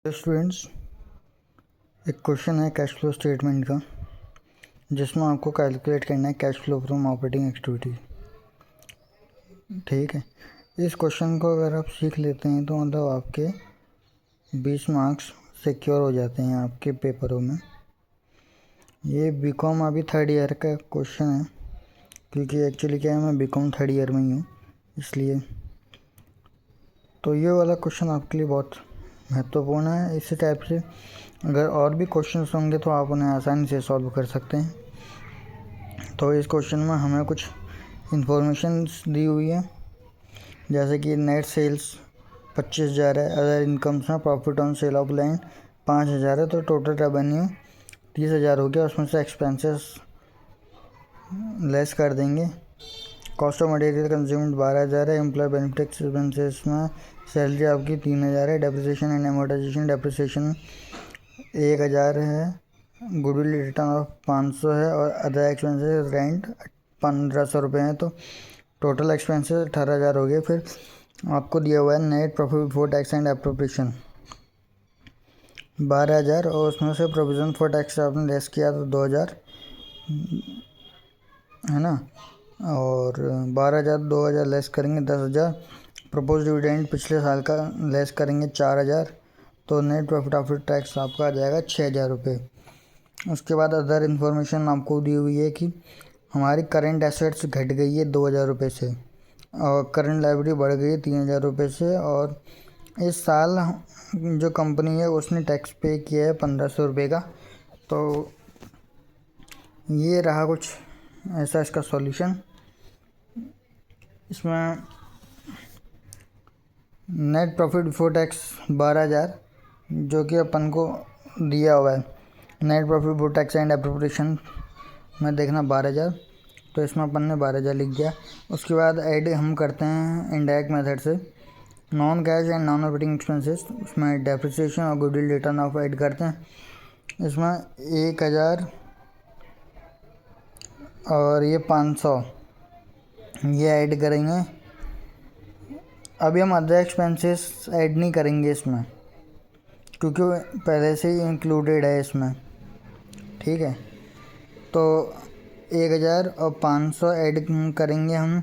Students, एक question है cash flow statement का, जिसमें आपको कैलकुलेट करना है cash flow from operating activity. ठीक है, इस क्वेश्चन को अगर आप सीख लेते हैं तो मतलब आपके 20 मार्क्स सिक्योर हो जाते हैं आपके पेपरों में। ये बीकॉम अभी थर्ड ईयर का क्वेश्चन है, क्योंकि एक्चुअली क्या है, मैं बीकॉम थर्ड ईयर में ही हूँ, इसलिए तो ये वाला क्वेश्चन आपके लिए बहुत महत्वपूर्ण है। इसी टाइप से अगर और भी क्वेश्चंस होंगे तो आप उन्हें आसानी से सॉल्व कर सकते हैं। तो इस क्वेश्चन में हमें कुछ इंफॉर्मेशंस दी हुई है, जैसे कि नेट सेल्स 25,000 है, अदर इनकम्स में profit on sale of land 5,000 है, तो टोटल रेवेन्यू 30,000 हो गया। उसमें से एक्सपेंसेस लेस कर देंगे। कॉस्ट ऑफ मटेरियल कंज्यूम्ड 12,000 है। एम्प्लॉय बेनिफिट एक्सपेंसेस में सैलरी आपकी 3,000 है। डेप्रिसिएशन एंड एमोर्टाइजेशन, डेप्रिसिएशन 1,000 है। गुडविल रिटर्न ऑफ 500 है, और अदर एक्सपेंसेस रेंट 1,500 रुपये हैं, तो टोटल एक्सपेंसेस 18,000 हो गए। फिर आपको दिया हुआ है net profit before tax and appropriation 12,000, और उसमें से प्रोविजन फॉर टैक्स आपने लेस किया तो 2,000 है ना, और 12,000 2,000 लेस करेंगे 10,000। प्रपोज डिविडेंड पिछले साल का लेस करेंगे 4,000, तो नेट प्रॉफिट आफ्टर टैक्स आपका आ जाएगा 6,000 रुपये। उसके बाद अदर इन्फॉर्मेशन आपको दी हुई है कि हमारी करंट एसेट्स घट गई है 2,000 रुपये से, और करंट लायबिलिटी बढ़ गई है 3,000 रुपये से, और इस साल जो कंपनी है उसने टैक्स पे किया है 1,500 रुपये का। तो ये रहा कुछ ऐसा इसका सॉल्यूशन। इसमें नेट प्रॉफिट बिफोर टैक्स 12,000 जो कि अपन को दिया हुआ है, net profit before tax and appropriation में देखना 12,000, तो इसमें अपन ने 12,000 लिख दिया। उसके बाद ऐड हम करते हैं इनडायरेक्ट मेथड से non cash and non operating expenses. उसमें डेप्रिसिएशन और गुडविल रिटर्न ऑफ ऐड करते हैं। इसमें 1,000 और ये 500 ये ऐड करेंगे। अभी हम अदर एक्सपेंसेस ऐड नहीं करेंगे इसमें, क्योंकि पहले से ही इंक्लूडेड है इसमें। ठीक है, तो 1,000 और 500 ऐड करेंगे हम,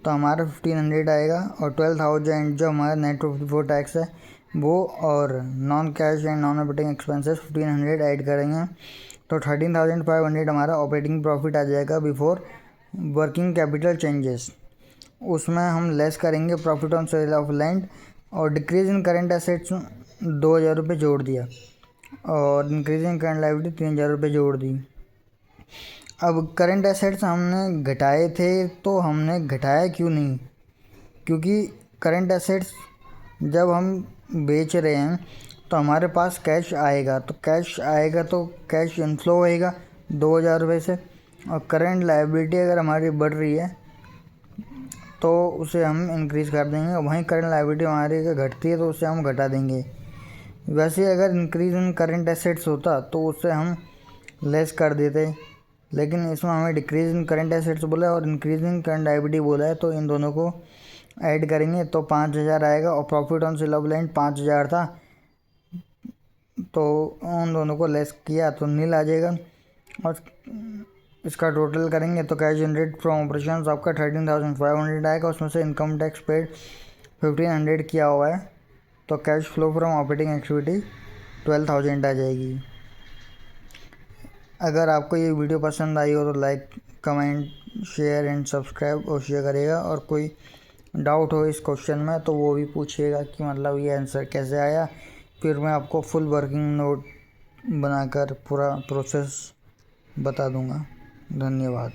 तो हमारा 1,500 आएगा, और 12,000 जो हमारा नेट प्रॉफिट बिफोर टैक्स है वो, और non cash and non operating expenses 1,500 add करेंगे, तो 13,500 हमारा ऑपरेटिंग प्रॉफिट आ जाएगा बिफोर वर्किंग कैपिटल चेंजेस। उसमें हम लेस करेंगे profit on sale of land, और डिक्रीज इन करंट एसेट्स 2,000 रुपये जोड़ दिया, और इंक्रीज इन करंट लायबिलिटी 3,000 रुपये जोड़ दी। अब करंट एसेट्स हमने घटाए थे, तो हमने घटाया क्यों नहीं, क्योंकि करंट एसेट्स जब हम बेच रहे हैं तो हमारे पास कैश आएगा, तो कैश आएगा तो कैश इनफ्लो होएगा 2,000 रुपये से, और करंट लायबिलिटी अगर हमारी बढ़ रही है तो उसे हम इंक्रीज़ कर देंगे, और वहीं करंट लायबिलिटी हमारी घटती है तो उसे हम घटा देंगे। वैसे अगर इंक्रीज इन करंट एसेट्स होता तो उससे हम लेस कर देते, लेकिन इसमें हमें डिक्रीज इन करंट एसेट्स बोला है और इंक्रीज इन करंट लायबिलिटी बोला है, तो इन दोनों को ऐड करेंगे तो 5,000 आएगा, और profit on sale of land 5,000 था, तो उन दोनों को लेस किया तो नील आ जाएगा। और इसका टोटल करेंगे तो कैश जनरेट फ्रॉम ऑपरेशंस आपका 13,500 आएगा। उसमें से इनकम टैक्स पेड 1,500 किया हुआ है, तो cash flow from operating activity 12,000 आ जाएगी। अगर आपको ये वीडियो पसंद आई हो तो like, comment, share and subscribe अवश्य करेगा, और कोई डाउट हो इस क्वेश्चन में तो वो भी पूछिएगा कि मतलब ये आंसर कैसे आया, फिर मैं आपको फुल वर्किंग नोट बनाकर पूरा प्रोसेस बता दूंगा। धन्यवाद।